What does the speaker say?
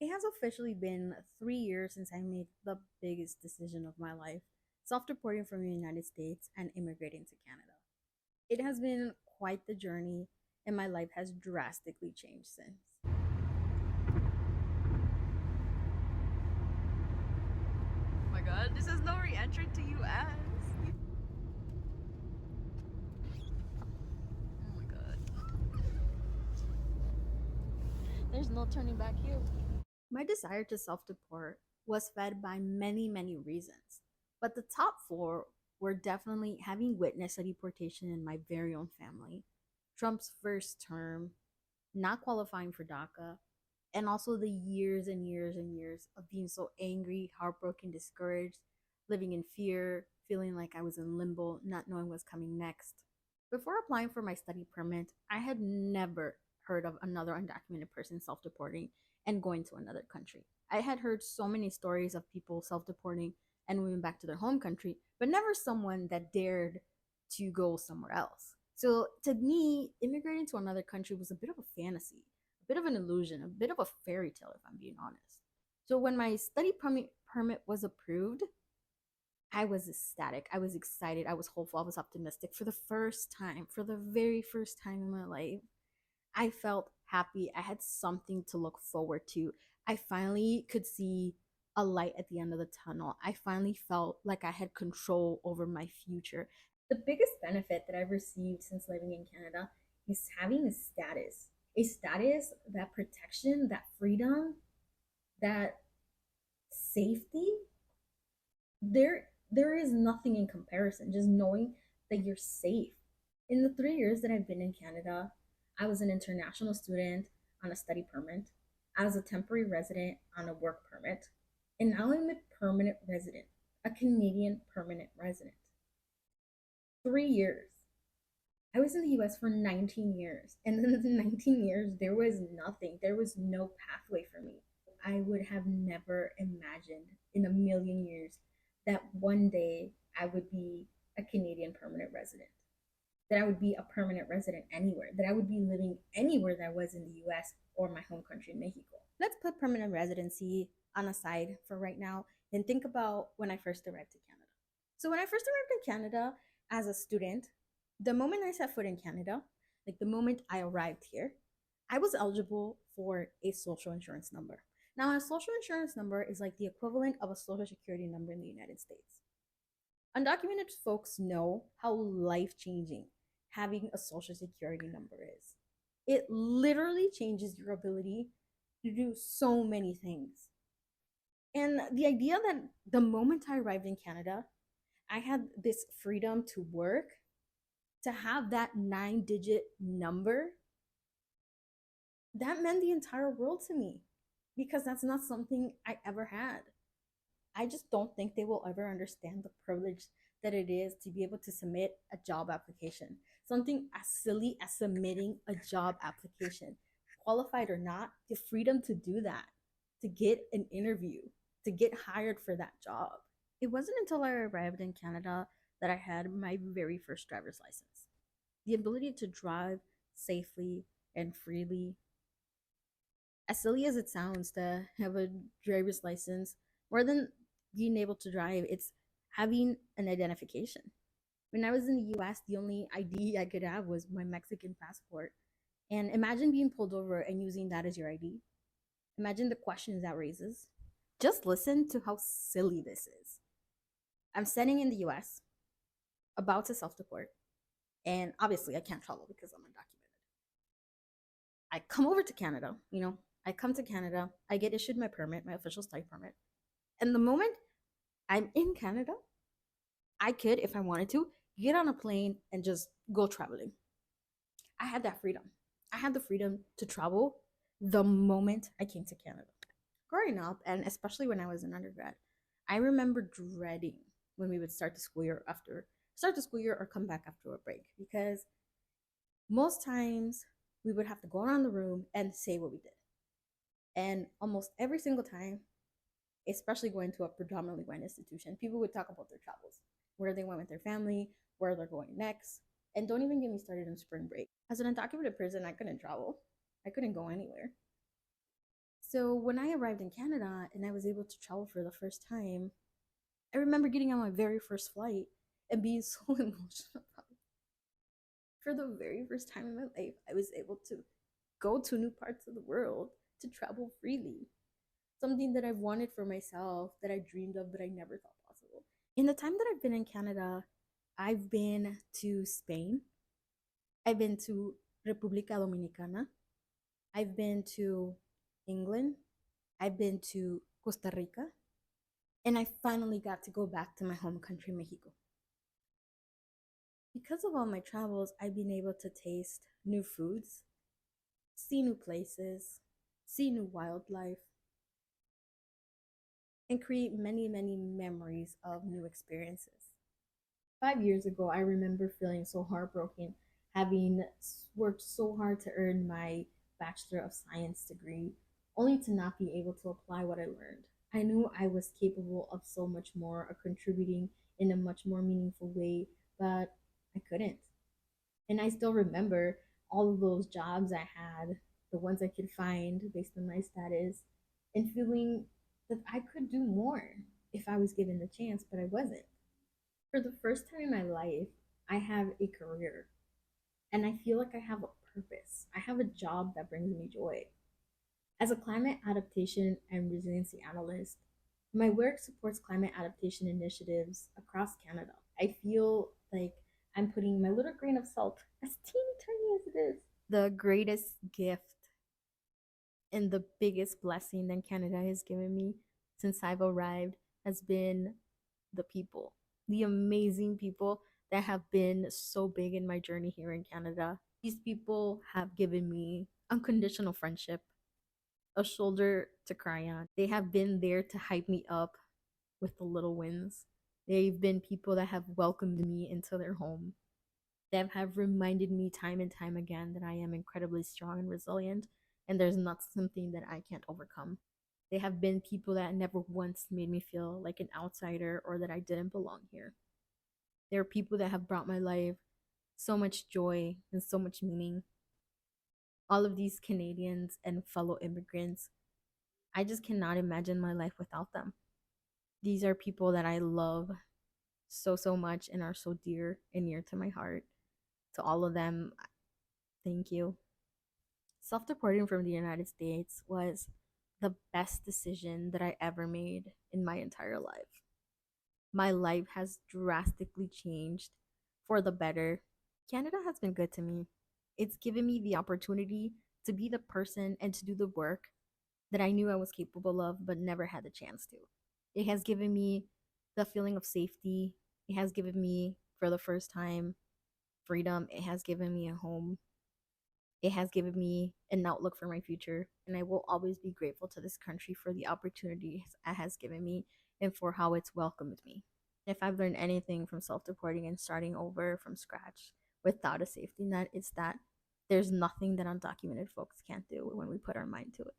It has officially been 3 years since I made the biggest decision of my life, self deporting from the United States and immigrating to Canada. It has been quite the journey, and my life has drastically changed since. Oh my god, this is no re-entry to US. Oh my god. There's no turning back here. My desire to self deport was fed by many, many reasons, but the top four were definitely having witnessed a deportation in my very own family, Trump's first term, not qualifying for DACA, and also the years and years and years of being so angry, heartbroken, discouraged, living in fear, feeling like I was in limbo, not knowing what's coming next. Before applying for my study permit, I had never heard of another undocumented person self deporting and going to another country. I had heard so many stories of people self deporting and moving back to their home country, but never someone that dared to go somewhere else. So to me, immigrating to another country was a bit of a fantasy, a bit of an illusion, a bit of a fairy tale, if I'm being honest. So when my study permit was approved, I was ecstatic. I was excited. I was hopeful. I was optimistic. For the first time, for the very first time in my life, I felt happy. I had something to look forward to. I finally could see a light at the end of the tunnel. I finally felt like I had control over my future. The biggest benefit that I've received since living in Canada is having a status, that protection, that freedom, that safety. There is nothing in comparison. Just knowing that you're safe. In the 3 years that I've been in Canada, I was an international student on a study permit. I was a temporary resident on a work permit. And now I'm a permanent resident, a Canadian permanent resident. 3 years. I was in the US for 19 years. And in the 19 years, there was nothing. There was no pathway for me. I would have never imagined in a million years that one day I would be a Canadian permanent resident, that I would be a permanent resident anywhere, that I would be living anywhere that I was in the US or my home country, Mexico. Let's put permanent residency on a side for right now and think about when I first arrived to Canada. So, when I first arrived in Canada as a student, the moment I set foot in Canada, like the moment I arrived here, I was eligible for a social insurance number. Now, a social insurance number is like the equivalent of a social security number in the United States. Undocumented folks know how life changing having a social security number is. It literally changes your ability to do so many things. And the idea that the moment I arrived in Canada, I had this freedom to work, to have that 9-digit number, that meant the entire world to me because that's not something I ever had. I just don't think they will ever understand the privilege that it is to be able to submit a job application. Something as silly as submitting a job application, qualified or not, the freedom to do that, to get an interview, to get hired for that job. It wasn't until I arrived in Canada that I had my very first driver's license. The ability to drive safely and freely, as silly as it sounds to have a driver's license, more than being able to drive, it's having an identification. When I was in the US, the only ID I could have was my Mexican passport. And imagine being pulled over and using that as your ID. Imagine the questions that raises. Just listen to how silly this is. I'm standing in the US, about to self deport, and obviously I can't travel because I'm undocumented. I come over to Canada, I come to Canada, I get issued my permit, my official study permit. And the moment I'm in Canada, I could, if I wanted to, get on a plane and just go traveling. I had that freedom. I had the freedom to travel the moment I came to Canada. Growing up, and especially when I was an undergrad, I remember dreading when we would start the school year or come back after a break because most times we would have to go around the room and say what we did. And almost every single time, especially going to a predominantly white institution, people would talk about their travels, where they went with their family, where they're going next. And don't even get me started on spring break. As an undocumented person, I couldn't travel. I couldn't go anywhere. So when I arrived in Canada and I was able to travel for the first time, I remember getting on my very first flight and being so emotional about it. For the very first time in my life, I was able to go to new parts of the world, to travel freely. Something that I've wanted for myself, that I dreamed of, but I never thought possible. In the time that I've been in Canada, I've been to Spain, I've been to República Dominicana, I've been to England, I've been to Costa Rica, and I finally got to go back to my home country, Mexico. Because of all my travels, I've been able to taste new foods, see new places, see new wildlife, and create many, many memories of new experiences. 5 years ago, I remember feeling so heartbroken, having worked so hard to earn my Bachelor of Science degree, only to not be able to apply what I learned. I knew I was capable of so much more, of contributing in a much more meaningful way, but I couldn't. And I still remember all of those jobs I had, the ones I could find based on my status, and feeling that I could do more if I was given the chance, but I wasn't. For the first time in my life, I have a career and I feel like I have a purpose. I have a job that brings me joy. As a climate adaptation and resiliency analyst, my work supports climate adaptation initiatives across Canada. I feel like I'm putting my little grain of salt, as teeny tiny as it is, the greatest gift and the biggest blessing that Canada has given me since I've arrived has been the people, the amazing people that have been so big in my journey here in Canada. These people have given me unconditional friendship, a shoulder to cry on. They have been there to hype me up with the little wins. They've been people that have welcomed me into their home, that have reminded me time and time again that I am incredibly strong and resilient, and there's not something that I can't overcome. They have been people that never once made me feel like an outsider or that I didn't belong here. There are people that have brought my life so much joy and so much meaning. All of these Canadians and fellow immigrants, I just cannot imagine my life without them. These are people that I love so, so much and are so dear and near to my heart. To all of them, thank you. Self deporting from the United States was the best decision that I ever made in my entire life. My life has drastically changed for the better. Canada has been good to me. It's given me the opportunity to be the person and to do the work that I knew I was capable of but never had the chance to. It has given me the feeling of safety. It has given me, for the first time, freedom. It has given me a home. It has given me an outlook for my future. And I will always be grateful to this country for the opportunities it has given me and for how it's welcomed me. If I've learned anything from self deporting and starting over from scratch without a safety net, it's that there's nothing that undocumented folks can't do when we put our mind to it.